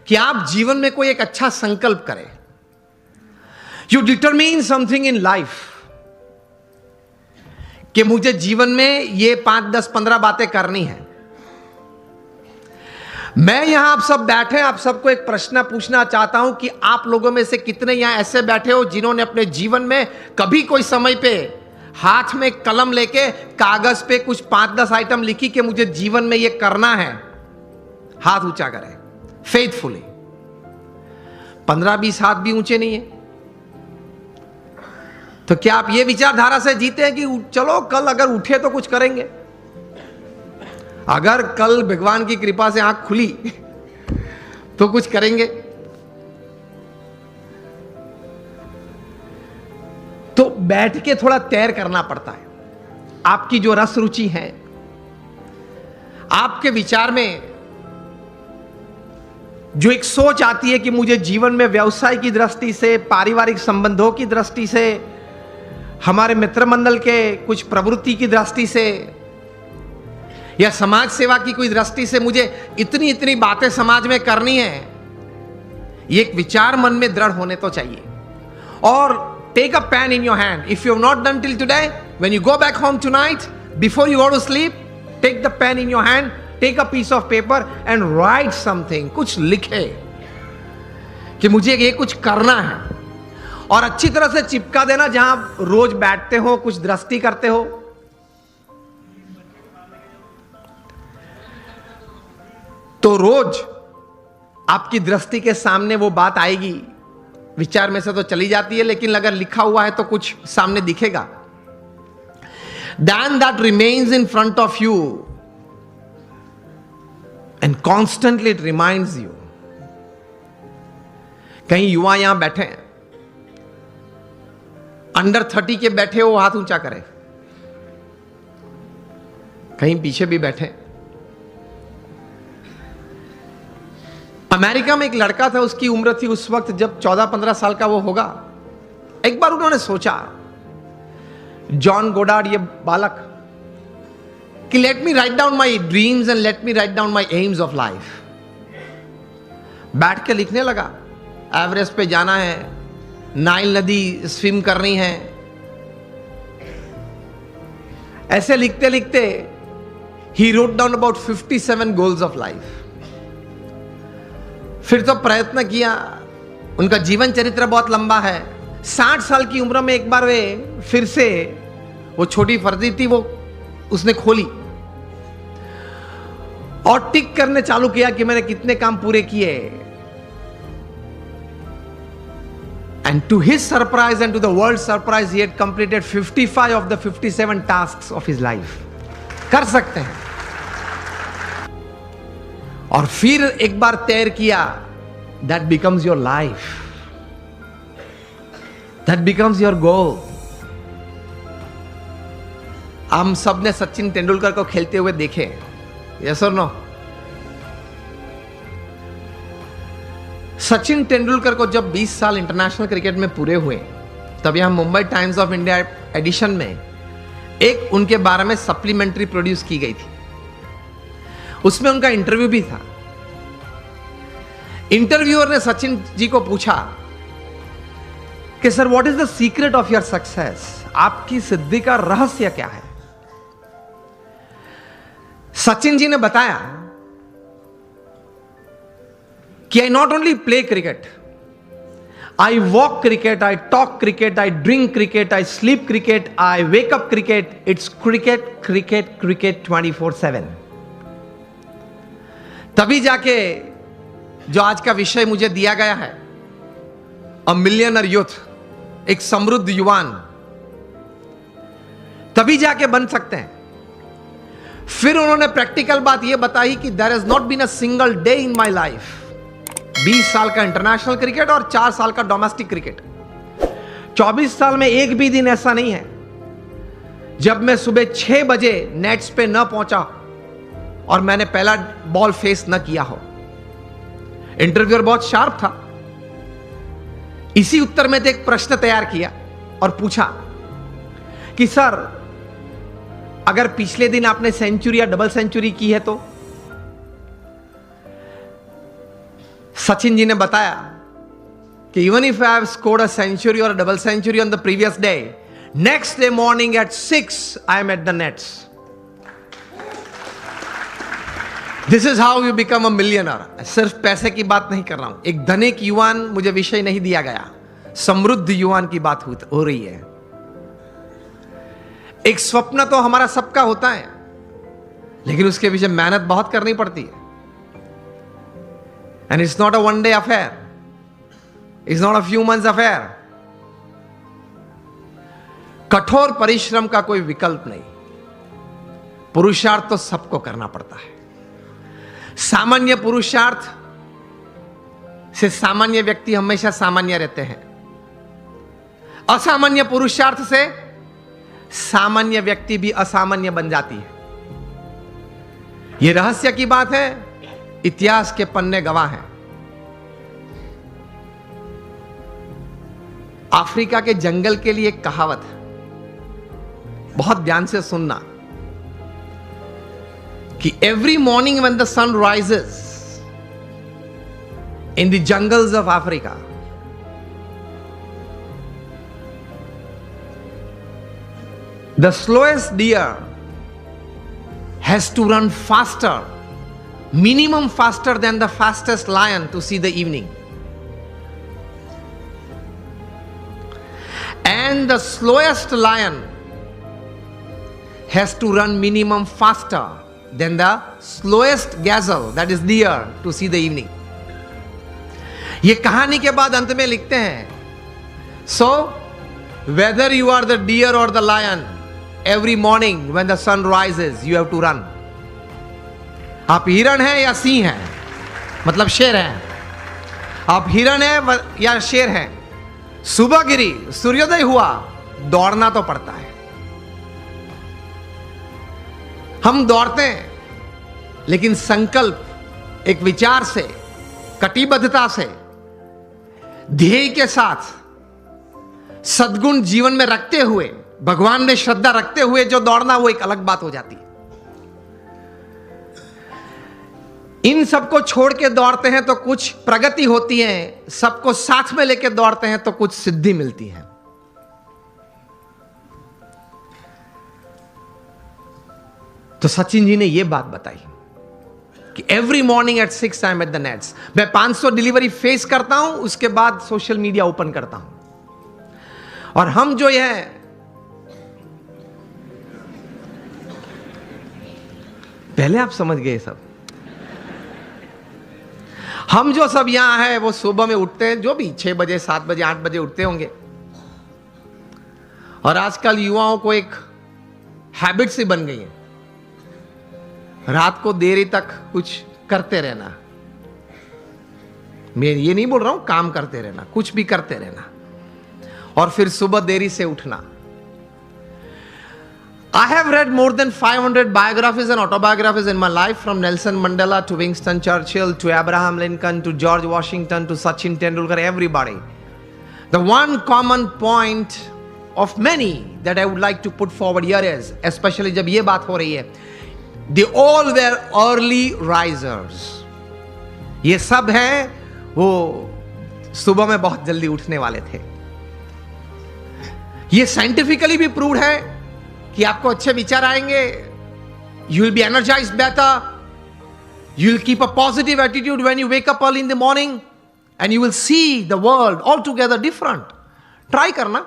कि आप जीवन में कोई एक अच्छा संकल्प करें। You determine something in life कि मुझे जीवन में ये 5, 10, 15 बातें करनी है। मैं यहां आप सब बैठे हैं, आप सबको एक प्रश्न पूछना चाहता हूं कि आप लोगों में से कितने यहां ऐसे बैठे हो जिन्होंने अपने जीवन में कभी कोई समय पे हाथ में कलम लेके कागज पे कुछ 5-10 आइटम लिखी कि मुझे जीवन में ये करना है? हाथ ऊंचा करें फेथफुली। 15-20 हाथ भी ऊंचे नहीं है। तो क्या आप ये विचारधारा से जीते हैं कि चलो कल अगर उठे तो कुछ करेंगे? अगर कल भगवान की कृपा से आंख खुली तो कुछ करेंगे? तो बैठ के थोड़ा तैर करना पड़ता है। आपकी जो रस रुचि है, आपके विचार में जो एक सोच आती है कि मुझे जीवन में व्यवसाय की दृष्टि से, पारिवारिक संबंधों की दृष्टि से, हमारे मित्र मंडल के कुछ प्रवृत्ति की दृष्टि से या समाज सेवा की कोई दृष्टि से मुझे इतनी इतनी बातें समाज में करनी है, ये एक विचार मन में दृढ़ होने तो चाहिए। और take a pen in your hand if you have not done till today, when you go back home tonight, before you go to sleep, take the pen in your hand, take a piece of paper and write something. कुछ लिखे कि मुझे ये कुछ करना है, और अच्छी तरह से चिपका देना जहां आप रोज बैठते हो, कुछ दृष्टि करते हो। तो रोज आपकी दृष्टि के सामने वो बात आएगी। विचार में से तो चली जाती है, लेकिन अगर लिखा हुआ है तो कुछ सामने दिखेगा। Then that remains in front of you and constantly it reminds you। कहीं युवा यहां बैठे हैं, अंडर 30 के बैठे हो, हाथ ऊंचा करें। कहीं पीछे भी बैठे। अमेरिका में एक लड़का था, उसकी उम्र थी उस वक्त जब 14-15 साल का वो होगा। एक बार उन्होंने सोचा, जॉन गोडार्ड ये बालक, कि let me write down my dreams and let me write down my AIIMS of life. बैठ के लिखने लगा, एवरेस्ट पे जाना है, नाइल नदी स्विम करनी है। ऐसे लिखते लिखते he wrote down about 57 goals of life. फिर तो प्रयत्न किया, उनका जीवन चरित्र बहुत लंबा है। 60 साल की उम्र में एक बार वे फिर से, वो छोटी फर्जी थी, वो उसने खोली और टिक करने चालू किया कि मैंने कितने काम पूरे किए। And to his surprise and to the world's surprise, he had completed 55 of the 57 tasks of his life. कर सकते हैं। और फिर एक बार तैर किया, that becomes your life. That becomes your goal. हम सब ने सचिन तेंदुलकर को खेलते हुए देखे, yes or no? Sachin Tendulkar को जब 20 साल इंटरनेशनल क्रिकेट में पूरे हुए, तब यहां Mumbai Times of India edition में एक उनके बारे में सप्लीमेंट्री प्रोड्यूस की गई थी। उसमें उनका इंटरव्यू भी था। इंटरव्यूअर ने सचिन जी को पूछा कि sir, what is the secret of your success? आपकी सिद्धि का रहस्य क्या है? सचिन जी ने बताया कि I not only play cricket, I walk cricket, I talk cricket, I drink cricket, I sleep cricket, I wake up cricket. It's cricket cricket cricket 24/7। तभी जाके जो आज का विषय मुझे दिया गया है, अ मिलियनर यूथ, एक समृद्ध युवान, तभी जाके बन सकते हैं। फिर उन्होंने प्रैक्टिकल बात यह बताई कि there has not been a single day in my life, 20 साल का इंटरनेशनल क्रिकेट और 4 साल का डोमेस्टिक क्रिकेट, 24 साल में एक भी दिन ऐसा नहीं है जब मैं सुबह 6 बजे नेट्स पे न पहुंचा और मैंने पहला बॉल फेस न किया हो। इंटरव्यूअर बहुत शार्प था। इसी उत्तर में एक प्रश्न तैयार किया और पूछा कि सर, अगर पिछले दिन आपने सेंचुरी या डबल सेंचुरी की है तो? सचिन जी ने बताया कि even if I have scored a century और double century on the previous day, next day morning at 6 I am at the nets. This is how you become a millionaire. सिर्फ पैसे की बात नहीं कर रहा हूं. एक धनिक युवान मुझे विषय नहीं दिया गया, समृद्ध युवान की बात हो रही है. एक स्वप्न तो हमारा सबका होता है, लेकिन उसके पीछे मेहनत बहुत करनी पड़ती है. And it's not a one day affair, it's not a few months affair. कठोर परिश्रम का कोई विकल्प नहीं. पुरुषार्थ तो सबको करना पड़ता है. सामान्य पुरुषार्थ से सामान्य व्यक्ति हमेशा सामान्य रहते हैं. असामान्य पुरुषार्थ से सामान्य व्यक्ति भी असामान्य बन जाती है. यह रहस्य की बात है, इतिहास के पन्ने गवाह हैं. अफ्रीका के जंगल के लिए एक कहावत है, बहुत ध्यान से सुनना, कि every morning when the sun rises in the jungles of Africa, the slowest deer has to run faster, minimum faster than the fastest lion to see the evening. And the slowest lion has to run minimum faster than the slowest gazelle, that is deer, to see the evening. ये कहानी के बाद अंत में लिखते हैं, so whether you are the deer or the lion, every morning when the sun rises you have to run. आप हिरण हैं या सिंह हैं, मतलब शेर हैं, आप हिरण हैं या शेर हैं, सुबह गिरी, सूर्योदय हुआ, दौड़ना तो पड़ता है. हम दौड़ते हैं, लेकिन संकल्प, एक विचार से, कटिबद्धता से, ध्येय के साथ, सद्गुण जीवन में रखते हुए, भगवान में श्रद्धा रखते हुए जो दौड़ना, वो एक अलग बात हो जाती है. इन सबको छोड़ के दौड़ते हैं तो कुछ प्रगति होती है, सबको साथ में लेके दौड़ते हैं तो कुछ सिद्धि मिलती है. तो सचिन जी ने यह बात बताई कि every morning at 6 I am at the nets. मैं 500 डिलीवरी फेस करता हूं, उसके बाद सोशल मीडिया ओपन करता हूं. और हम जो है, पहले आप समझ गए सब, हम जो सब यहां है वो सुबह में उठते हैं, जो भी 6 बजे 7 बजे 8 बजे उठते होंगे. और आजकल युवाओं को एक हैबिट सी बन गई है, रात को देरी तक कुछ करते रहना. मैं ये नहीं बोल रहा हूं काम करते रहना, कुछ भी करते रहना, और फिर सुबह देरी से उठना. I have read more than 500 biographies and autobiographies in my life, from Nelson Mandela to Winston Churchill to Abraham Lincoln to George Washington to Sachin Tendulkar, everybody. The one common point of many that I would like to put forward here is, especially जब ये बात हो रही है, they all were early risers. ये सब हैं वो सुबह में बहुत जल्दी उठने वाले थे. ये साइंटिफिकली भी प्रूव्ड है कि आपको अच्छे विचार आएंगे, you will be energized better, you will keep a positive attitude when you wake up early in the morning, and you will see the world altogether different. Try करना.